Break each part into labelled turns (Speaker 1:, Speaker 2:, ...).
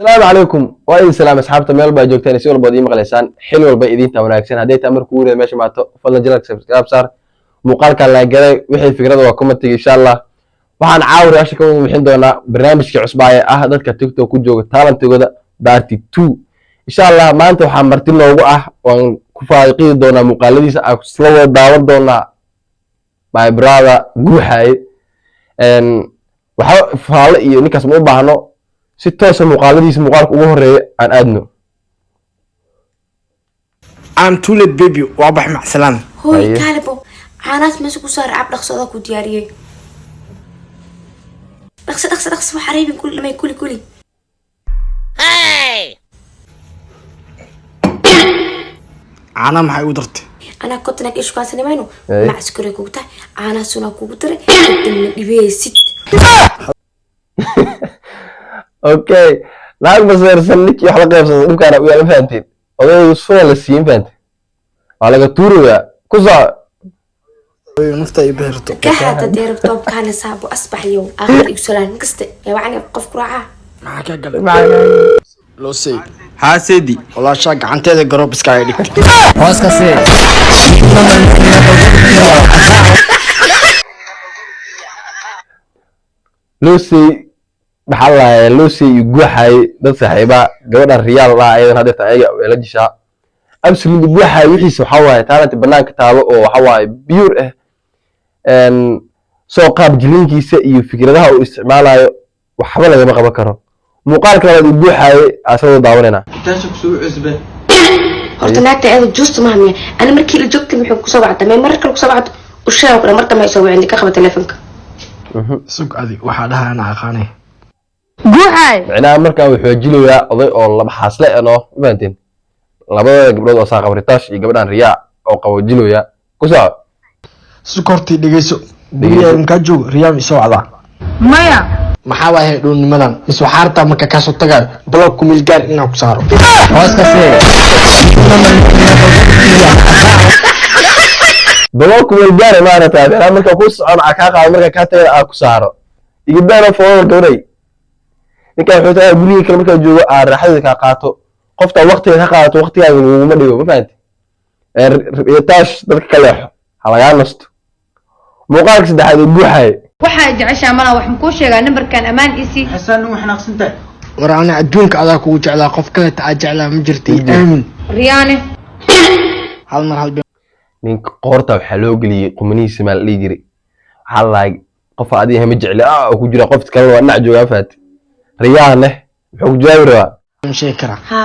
Speaker 1: السلام عليكم وعليكم السلام أصحاب ميل با joogtaan si walba idin maqleysaan xil walba idinta wanaagsan haday taa markuu weeray meesha maato fadlan jalak subscribe saar muuqaalka la galay wixii fikrada waa comment insha Allah waxaan caawinayaa ka wixin doonaa barnaamijka cusub ee ah dadka TikTok ku jooga talentigooda Party 2 insha Allah maanta waxaan marti loogu ah waan ku faaqiidi doonaa muuqaaladiisa aan isla wada daawan doonaa my brother guuxay waxa faalo iyo ninkaas ma u baahno si toos ah muuqaaladiisa muuqaalka ugu horeeya aan aadno
Speaker 2: I'm too late baby waa bax macsalaan
Speaker 3: hooy kaalbo caanaas meesha ku saar cab dhaqsada ku diyaariyay dhaqso wax xariibin kuli hey
Speaker 2: caana maxay u dartay
Speaker 3: ana kotna ish ka sameeyno macskure ku tahay caana suna ku diray dadna dhibeysid
Speaker 1: okay laag basir sannik iyo xalqa qabsada dhibkaana u yaala fahanteen odaygu soo la siin fahanteen waa laga tuuraya ku soo
Speaker 2: nafta ay beerto
Speaker 3: ka hada deer top kana saabo asbaxyo aakhir igsalaan kasta ee wacni qof ku raaca
Speaker 2: maxaa ka galay loo say ha seedi walaasha gacanteeda garoob iska ay dhigtay hoos ka see
Speaker 1: Lucy maxaa Lucy guuxay dad saaxiiba gabadha Real la aydan hadda ayaga la jishaa absolutely guuxay wixiisa waxa waaye talent banaanka taabo oo waxa waaye pure ah soo qaab jilinkiisa iyo fikradaha uu isticmaalayo waxba laga qaban karo muuqaalka labaad guuxay asoo daawanayna
Speaker 4: taasho ku soo cusbay
Speaker 3: horta naagta aad just maahmi ana markii la joogtay muxuu ku soo wacday marka ku soo wacdo u sheego kale marka ma soo wacin ka qaba telefoonka
Speaker 2: sug adi waxa dhahaa ana aqaanay
Speaker 5: guuxay
Speaker 1: macnaha markaa wuxuu jilayaa oday oo laba xaasle ano fahanteen labada gabdhood oo saa qabritash iyo gabadhan Riyaa oo qabo jilooya ku soo
Speaker 2: sukorti dhigeyso biyaan ka joog Riyaa isoo wacda
Speaker 5: maya
Speaker 2: maxaa waaye dhulnimadan is waxaarta marka ka soo tagay block ku milgaar inaan ku saaro hoos ka see
Speaker 1: block ku milgaar maarata ana marka ku socon ka qaado marka ka tagay ku saaro igibana foodo gabadhay ninka wuxuu tahay guriga kale marka joogo raaxada ka qaato qofta waqtiga ka qaato waqtiga uu ma dhigo ma fahanti taas dadka kale halaga nasto muuqaalka saddexaad guuxay
Speaker 5: waxa jeceshaa mana waxaan ku sheegaa numberkan amaan isi
Speaker 4: xasan waxna aqsantay
Speaker 2: war ana adduunka adaa kugu jeclaa qof kale taa jeclaa ma jirtay aamin
Speaker 5: riyaane
Speaker 2: hal mar hal
Speaker 1: ninka qoorta waxa loo galiyay qumanihiisa maal dhigi jiray waxa laag qof adiga ma jecla ku jira qof kale waa dhinac jooga faati riyaane wuxuu jawaabi rabaa
Speaker 2: sheekara
Speaker 3: ha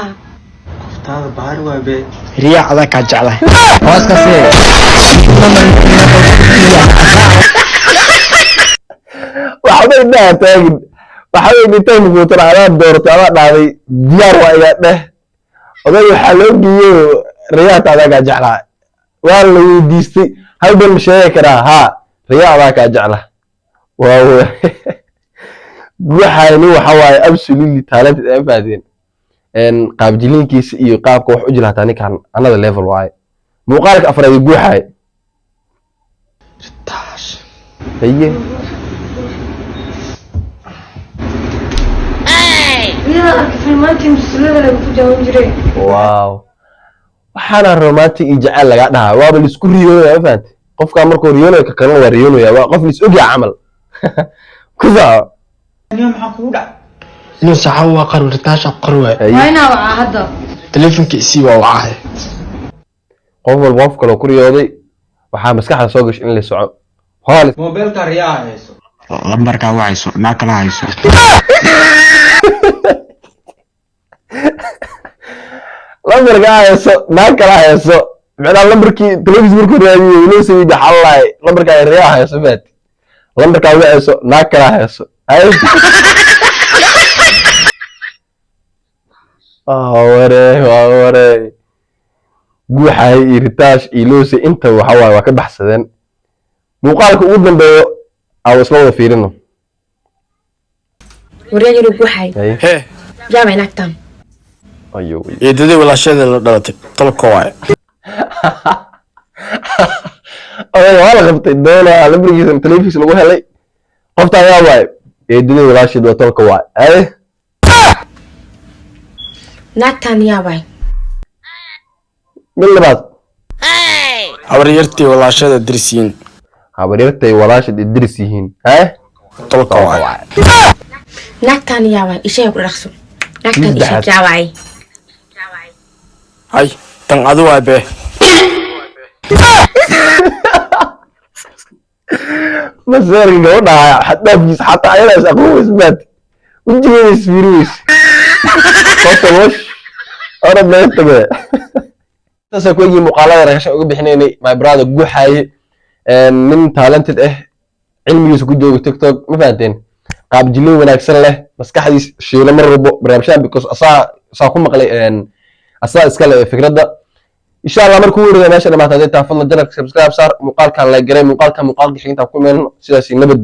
Speaker 4: qoftaada baar waa be
Speaker 2: Riyaa adaa ka jeclaa hoos ka see
Speaker 1: waxba inta taagin waxa ay intaan ku tiraahdaa doorto ama dhaaday diyaar waa iga dheh oday waxa loo geeyay Riyaa adaa ka jeclaa waa la weydiistay hal bal sheegay karaa ha Riyaa adaa ka jeclaa waaw guuxayni waxa waaye absolutely talented aan faadeen qaab jilinkiisa iyo qaabka wax u jilaataa ninkan another level waaye muuqaalka afraad guuxay
Speaker 2: taas
Speaker 1: haye wow waxaana romantic iyo jacayl laga dhahaa waaba la isku riyoonayaa fahanti qofka markuu riyoonayo ka kale waa riyoonayaa waa qof la is ogyahay camal ku soo
Speaker 4: maxaa kugu dhac
Speaker 2: inuu saxaw waa qarwirtaasha qarway
Speaker 5: wayna waxa hadda
Speaker 2: telefoonka isi waa wacay
Speaker 1: qof walba qof kale ku riyooday waxaa maskaxda soo gashay in la soco hool
Speaker 4: mobilka Riyaa hayso
Speaker 2: lambarka wacayso naa kala hayso
Speaker 1: lambarka hayso naa kala hayso macna lambarkii television markuu raadiyay inuu soo yidhi xalay lambarka Riyaa hayso faati lambarka wacayso naa kala hayso ay ware guuxay iritash iloosi inta waxa waa ka baxsadeen muuqaalka ugu dambeeyo aan isla wada fiirino
Speaker 3: wariyay inuu guuxay
Speaker 2: he
Speaker 3: jaamay naagtan
Speaker 1: ayo
Speaker 2: eedadii walaasheeda la dhalatay tolko waay
Speaker 1: waa la qabtay doona lambarkiisa television lagu helay qofta ayaa waay eedadii walaasheeda tolko waay
Speaker 3: naagtaan yaa waay
Speaker 1: mid labaad
Speaker 2: habaryartii walaashada dirsiin
Speaker 1: habaryartay walaashad idris yihiin
Speaker 2: tolka waay
Speaker 3: naagtaan yaa waay ishay ku dhaqso naagtaan ishay yaa waay
Speaker 2: hay tan adu waa be
Speaker 1: masaarka gabadha xaddaafkiisa xataa ayadaas aqoon isbaat wejigeeda isfiiriweys horta wash orad laga tabe intaasaan ku egii muuqaalada reaction uga bixinaynay my brother guuxaaye nin talented ah cilmigiisa ku jooga tiktok ma fahanteen qaab jilin wanaagsan leh maskaxdiis shiilo mar walbo barnaamijyada because asaa ku maqlay asaa iska leh fikradda insha Allah markuu weeraro meesha dhamaatay taa fadlan janalka subscribe saar muuqaalkan like garay muuqaalka xiginta ku meel sidaas nabad